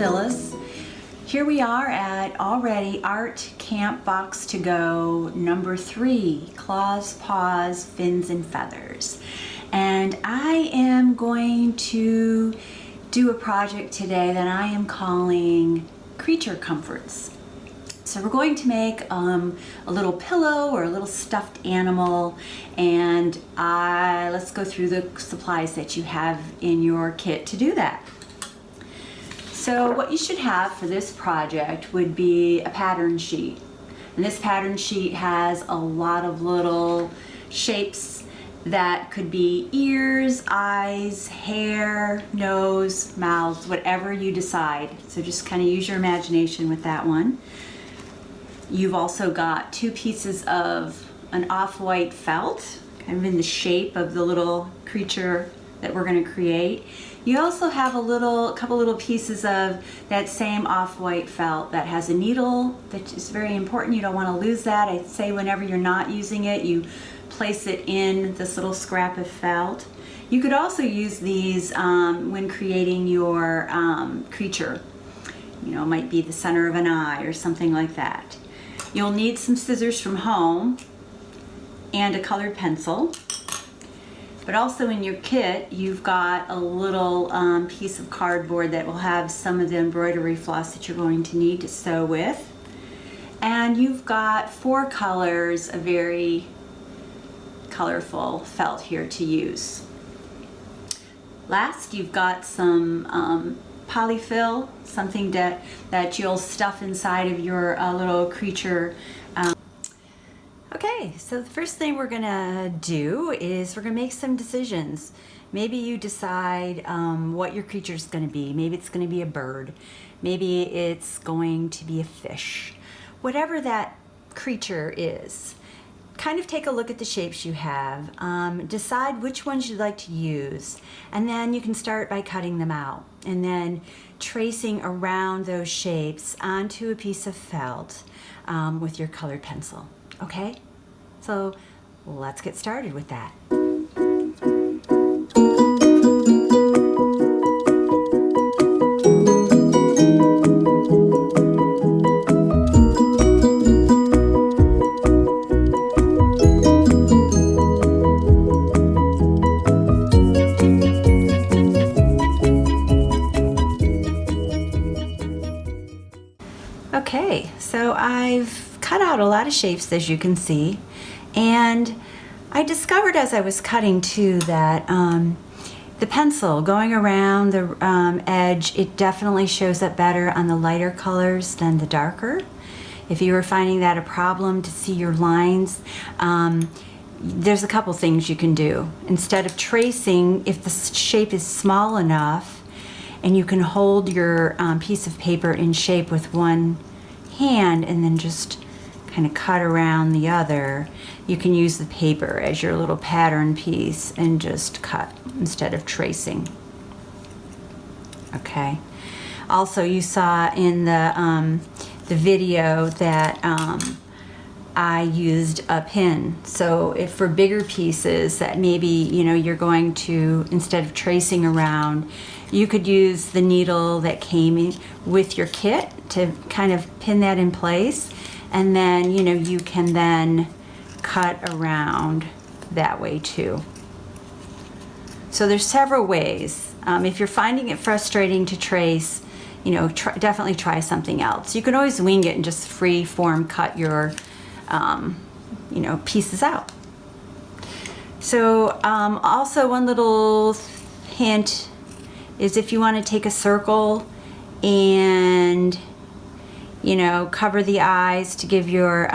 Phyllis. Here we are at already Art Camp Box to Go number 3, Claws, Paws, Fins and Feathers. And I am going to do a project today that I am calling Creature Comforts. So we're going to make a little pillow or a little stuffed animal, and let's go through the supplies that you have in your kit to do that. So what you should have for this project would be a pattern sheet. And this pattern sheet has a lot of little shapes that could be ears, eyes, hair, nose, mouth, whatever you decide. So just kind of use your imagination with that one. You've also got 2 pieces of an off-white felt, kind of in the shape of the little creature that we're going to create. You also have a couple little pieces of that same off-white felt that has a needle that is very important. You don't want to lose that. I'd say whenever you're not using it, you place it in this little scrap of felt. You could also use these when creating your creature. You know, it might be the center of an eye or something like that. You'll need some scissors from home and a colored pencil. But also in your kit, you've got a little piece of cardboard that will have some of the embroidery floss that you're going to need to sew with. And you've got 4 colors of very colorful felt here to use. Last, you've got some polyfill, something that you'll stuff inside of your little creature. Okay, so the first thing we're gonna do is we're gonna make some decisions. Maybe you decide what your creature is gonna be. Maybe it's gonna be a bird. Maybe it's going to be a fish. Whatever that creature is, kind of take a look at the shapes you have. Decide which ones you'd like to use, and then you can start by cutting them out and then tracing around those shapes onto a piece of felt with your colored pencil. Okay, so let's get started with that. Okay, so I've cut out a lot of shapes, as you can see, and I discovered as I was cutting too that the pencil going around the edge, it definitely shows up better on the lighter colors than the darker. If you were finding that a problem to see your lines, there's a couple things you can do. Instead of tracing, if the shape is small enough and you can hold your piece of paper in shape with one hand and then just kind of cut around the other, you can use the paper as your little pattern piece and just cut instead of tracing. Okay. Also, you saw in the video that I used a pin. So if for bigger pieces that maybe you're going to, instead of tracing around, you could use the needle that came in with your kit to kind of pin that in place, and then you can then cut around that way too. So there's several ways. If you're finding it frustrating to trace, definitely try something else. You can always wing it and just free form cut your pieces out. So also one little hint is if you want to take a circle and cover the eyes to give your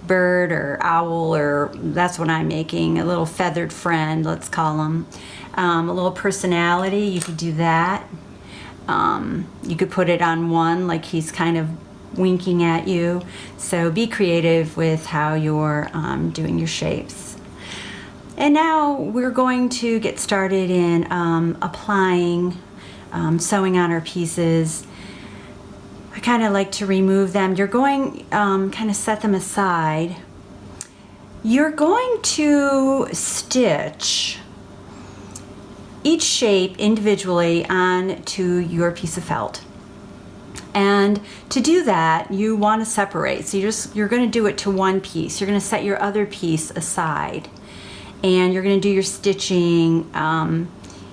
bird or owl, or that's what I'm making, a little feathered friend, let's call them, a little personality, you could do that. You could put it on one like he's kind of winking at you. So be creative with how you're doing your shapes. And now we're going to get started in applying, sewing on our pieces. I kind of like to remove them. You're going kind of set them aside. You're going to stitch each shape individually onto your piece of felt. And to do that, you want to separate. So you're going to do it to one piece. You're going to set your other piece aside, and you're going to do your stitching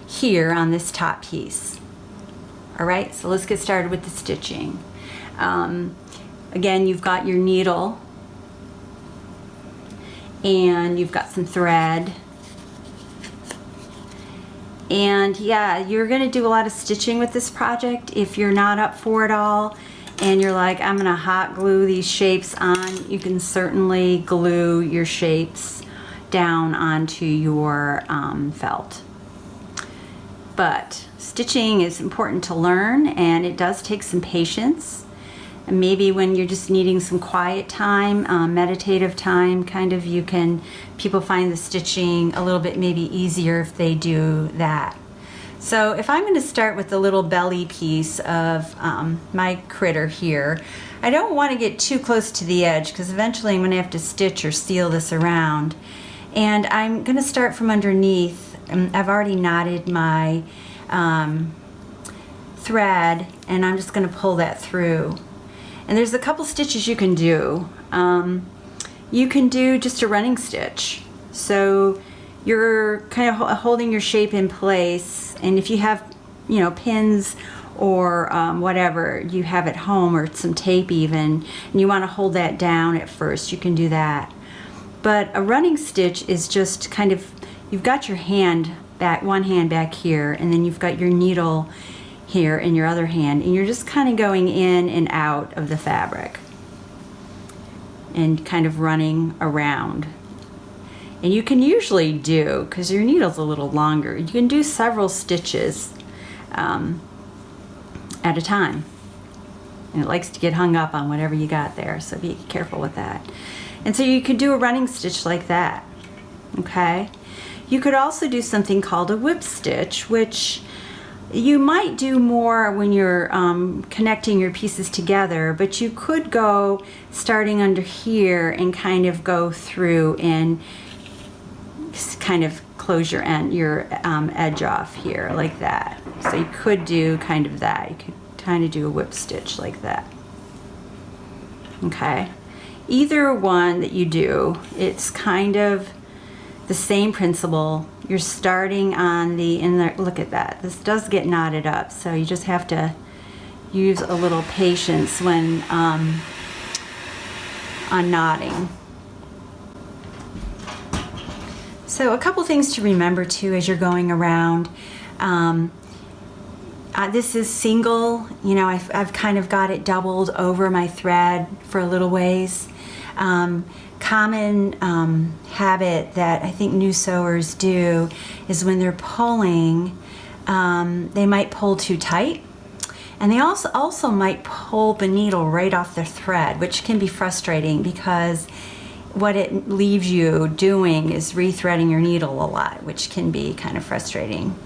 here on this top piece. All right, so let's get started with the stitching. Again, you've got your needle, and you've got some thread. And yeah, you're going to do a lot of stitching with this project. If you're not up for it all and you're like, I'm going to hot glue these shapes on, you can certainly glue your shapes down onto your felt. But stitching is important to learn, and it does take some patience. And maybe when you're just needing some quiet time, meditative time, people find the stitching a little bit maybe easier if they do that. So if I'm going to start with the little belly piece of my critter here, I don't want to get too close to the edge because eventually I'm going to have to stitch or seal this around. And I'm going to start from underneath. I've already knotted my thread, and I'm just going to pull that through. And there's a couple stitches you can do. You can do just a running stitch. So you're kind of holding your shape in place, and if you have, pins or whatever you have at home, or some tape even, and you want to hold that down at first, you can do that. But a running stitch is just kind of, you've got your hand back, one hand back here, and then you've got your needle here in your other hand, and you're just kind of going in and out of the fabric and kind of running around. And you can usually do, because your needle's a little longer, you can do several stitches at a time. And it likes to get hung up on whatever you got there, so be careful with that. And so you could do a running stitch like that, okay? You could also do something called a whip stitch, which you might do more when you're connecting your pieces together, but you could go starting under here and kind of go through and kind of close your edge off here like that. So you could do kind of that. You could kind of do a whip stitch like that. Okay. Either one that you do, it's kind of the same principle. You're starting on look at that. This does get knotted up, so you just have to use a little patience when unknotting. So a couple things to remember too as you're going around. This is single, I've kind of got it doubled over my thread for a little ways. Common habit that I think new sewers do is when they're pulling, they might pull too tight, and they also might pull the needle right off their thread, which can be frustrating because what it leaves you doing is rethreading your needle a lot, which can be kind of frustrating.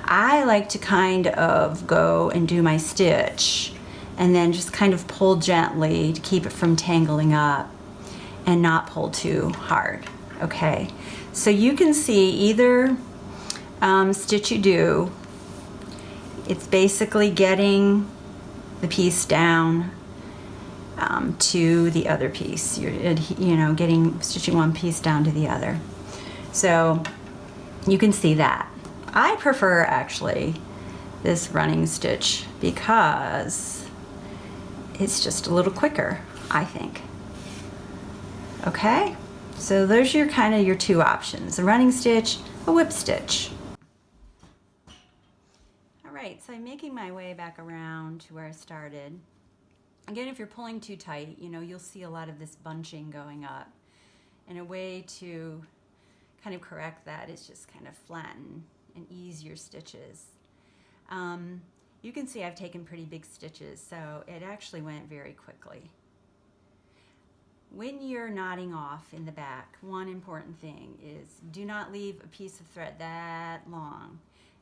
I like to kind of go and do my stitch and then just kind of pull gently to keep it from tangling up and not pull too hard. Okay, so you can see either stitch you do, it's basically getting the piece down to the other piece. You're stitching one piece down to the other. So you can see that. I prefer actually this running stitch because it's just a little quicker, I think. Okay, so those are kind of your two options, a running stitch, a whip stitch. All right, so I'm making my way back around to where I started. Again, if you're pulling too tight, you'll see a lot of this bunching going up. And a way to kind of correct that is just kind of flatten and ease your stitches. You can see I've taken pretty big stitches, so it actually went very quickly. When you're knotting off in the back, one important thing is do not leave a piece of thread that long.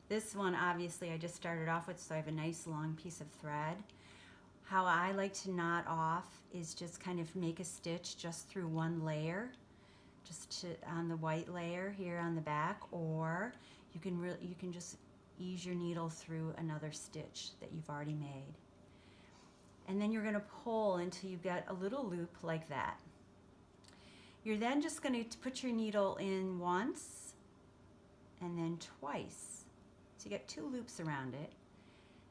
This one, obviously, I just started off with, so I have a nice long piece of thread. How I like to knot off is just kind of make a stitch just through one layer, on the white layer here on the back, or you can just ease your needle through another stitch that you've already made. and then you're going to pull until you get a little loop like that. You're then just going to put your needle in once and then twice. So you get 2 loops around it,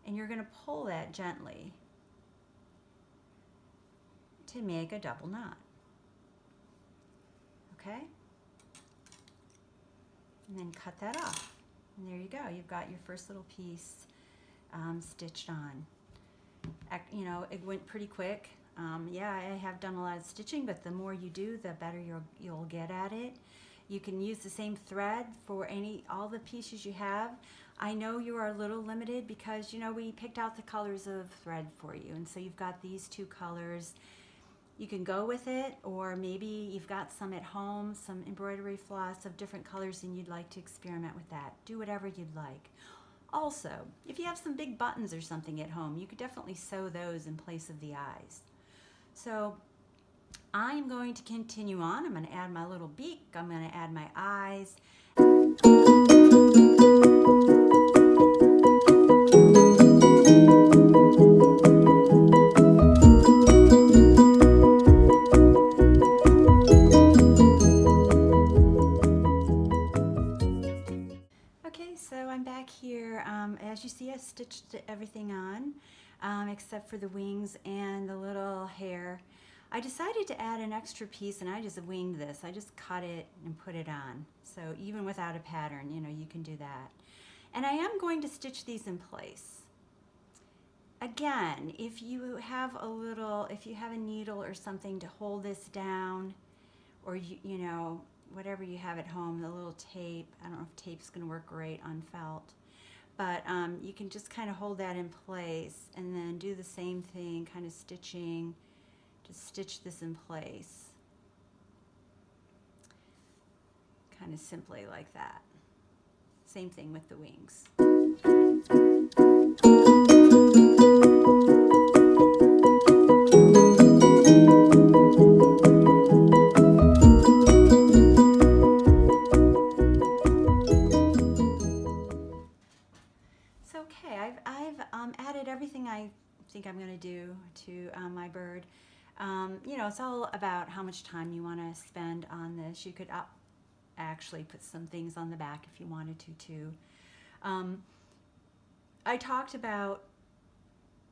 and you're going to pull that gently to make a double knot. Okay? And then cut that off. And there you go. You've got your first little piece stitched on. You know, it went pretty quick. Yeah, I have done a lot of stitching, but the more you do, the better you'll get at it. You can use the same thread for all the pieces you have. I know you are a little limited because, you know, we picked out the colors of thread for you, and so you've got these 2 colors. You can go with it, or maybe you've got some at home, some embroidery floss of different colors, and you'd like to experiment with that. Do whatever you'd like. Also, if you have some big buttons or something at home, you could definitely sew those in place of the eyes. So I'm going to continue on. I'm going to add my little beak. I'm going to add my eyes. Okay, so I'm back here. As you see, I stitched everything on except for the wings and the little hair. I decided to add an extra piece, and I just winged this. I just cut it and put it on. So even without a pattern, you know, you can do that. And I am going to stitch these in place. Again, if you have a needle or something to hold this down, or you know, whatever you have at home, the little tape. I don't know if tape's going to work great on felt, but you can just kind of hold that in place and then do the same thing, kind of stitching. Just stitch this in place, kind of simply like that. Same thing with the wings. So okay, I've added everything I think I'm going to do to my bird. You know, it's all about how much time you want to spend on this. You could actually put some things on the back if you wanted to too. I talked about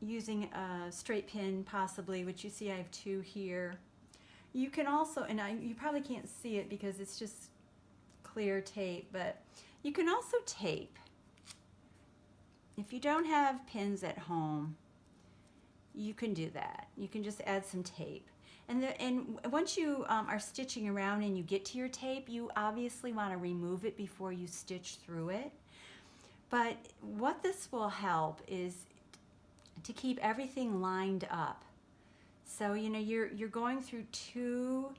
using a straight pin possibly, which you see I have 2 here. You can also, and you probably can't see it because it's just clear tape, but you can also tape. If you don't have pins at home, you can do that. You can just add some tape. And once you are stitching around and you get to your tape, you obviously want to remove it before you stitch through it. But what this will help is to keep everything lined up. So, you know, you're going through 2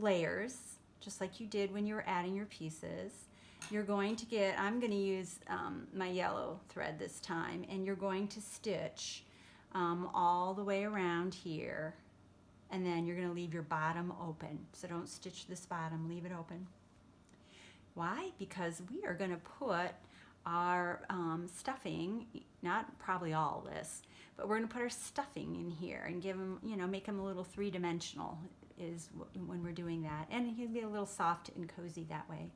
layers, just like you did when you were adding your pieces. You're going to get, I'm going to use my yellow thread this time, and you're going to stitch all the way around here, and then you're going to leave your bottom open. So don't stitch this bottom, leave it open. Why? Because we are going to put our stuffing, not probably all this, but we're going to put our stuffing in here and give them, you know, make them a little 3-dimensional is when we're doing that. And he'll be a little soft and cozy that way.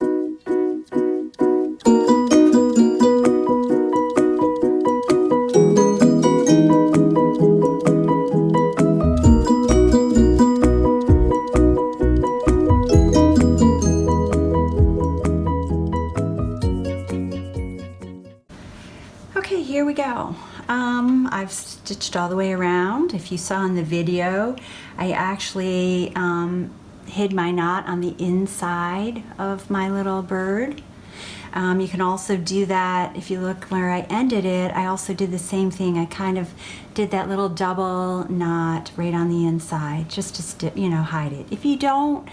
Okay, here we go. I've stitched all the way around. If you saw in the video, I actually hid my knot on the inside of my little bird. You can also do that if you look where I ended it. I also did the same thing. I kind of did that little double knot right on the inside just to hide it. If you don't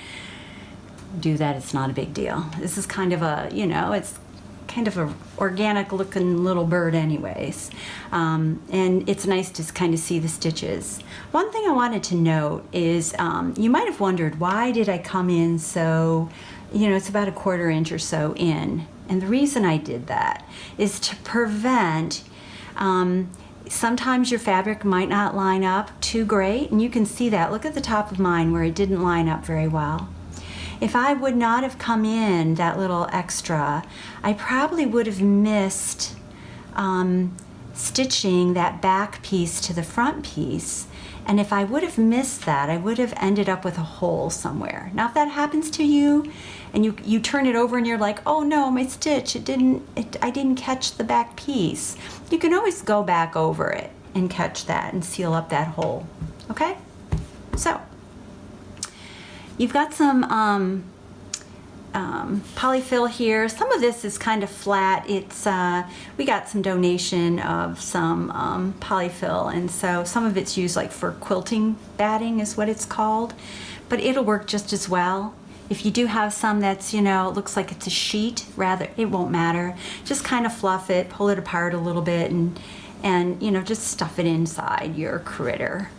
do that, it's not a big deal. This is kind of a, it's kind of a organic looking little bird anyways, and it's nice to kind of see the stitches. One thing I wanted to note is you might have wondered, why did I come in so, it's about 1/4 inch or so in, and the reason I did that is to prevent Sometimes your fabric might not line up too great, and you can see that. Look at the top of mine where it didn't line up very well. If I would not have come in that little extra, I probably would have missed stitching that back piece to the front piece. And if I would have missed that, I would have ended up with a hole somewhere. Now, if that happens to you, and you turn it over and you're like, oh no, my stitch, I didn't catch the back piece. You can always go back over it and catch that and seal up that hole, okay? So, you've got some polyfill here. Some of this is kind of flat. It's we got some donation of some polyfill, and so some of it's used like for quilting batting is what it's called, but it'll work just as well. If you do have some that's, looks like it's a sheet, rather, it won't matter. Just kind of fluff it, pull it apart a little bit, and just stuff it inside your critter.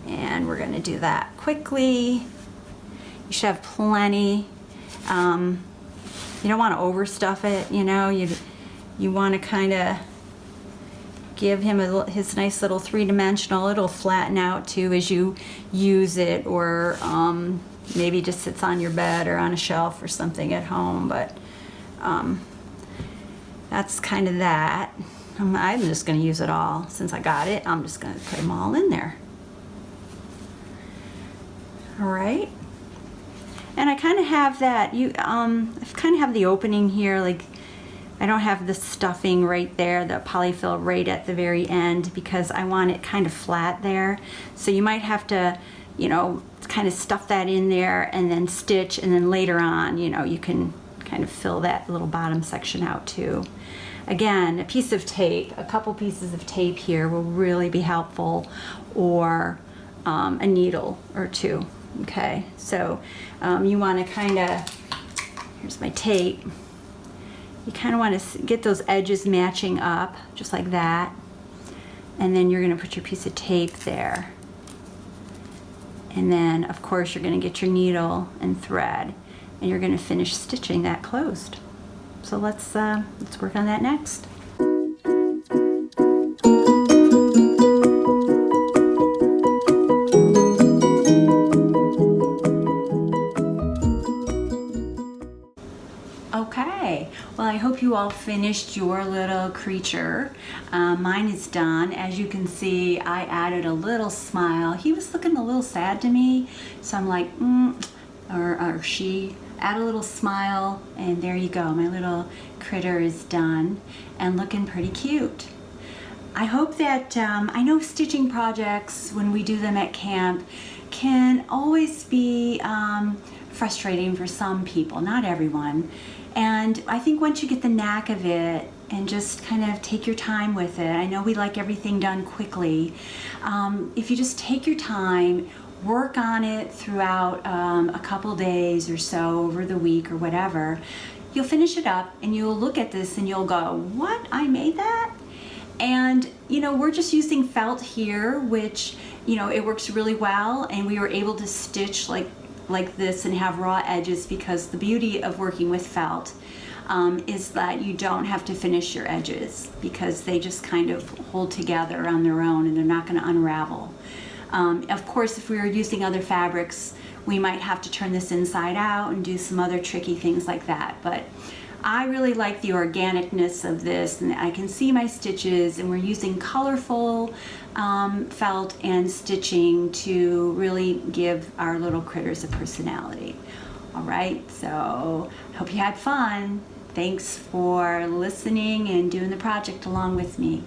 And we're gonna do that quickly. You should have plenty. You don't want to overstuff it, you want to kind of give him his nice little three-dimensional. It'll flatten out too as you use it, or maybe just sits on your bed or on a shelf or something at home, but that's kind of that. I'm just going to use it all. Since I got it, I'm just going to put them all in there. All right. And I kind of have that, I kind of have the opening here, like I don't have the stuffing right there, the polyfill right at the very end, because I want it kind of flat there. So you might have to, kind of stuff that in there and then stitch, and then later on, you can kind of fill that little bottom section out too. Again, a piece of tape, a couple pieces of tape here will really be helpful, or a needle or two. Okay, so you want to kind of, here's my tape, you kind of want to get those edges matching up, just like that, and then you're going to put your piece of tape there, and then of course you're going to get your needle and thread, and you're going to finish stitching that closed. So let's work on that next. Okay, well, I hope you all finished your little creature. Mine is done. As you can see, I added a little smile. He was looking a little sad to me, so I'm like, or she, add a little smile, and there you go. My little critter is done and looking pretty cute. I hope that, I know stitching projects, when we do them at camp, can always be frustrating for some people, not everyone. And I think once you get the knack of it and just kind of take your time with it, I know we like everything done quickly. If you just take your time, work on it throughout a couple days or so over the week or whatever, you'll finish it up and you'll look at this and you'll go, what? I made that? And we're just using felt here, which it works really well, and we were able to stitch like this and have raw edges, because the beauty of working with felt is that you don't have to finish your edges, because they just kind of hold together on their own and they're not going to unravel. Of course, if we were using other fabrics, we might have to turn this inside out and do some other tricky things like that, but I really like the organicness of this, and I can see my stitches, and we're using colorful felt and stitching to really give our little critters a personality. All right, so I hope you had fun. Thanks for listening and doing the project along with me.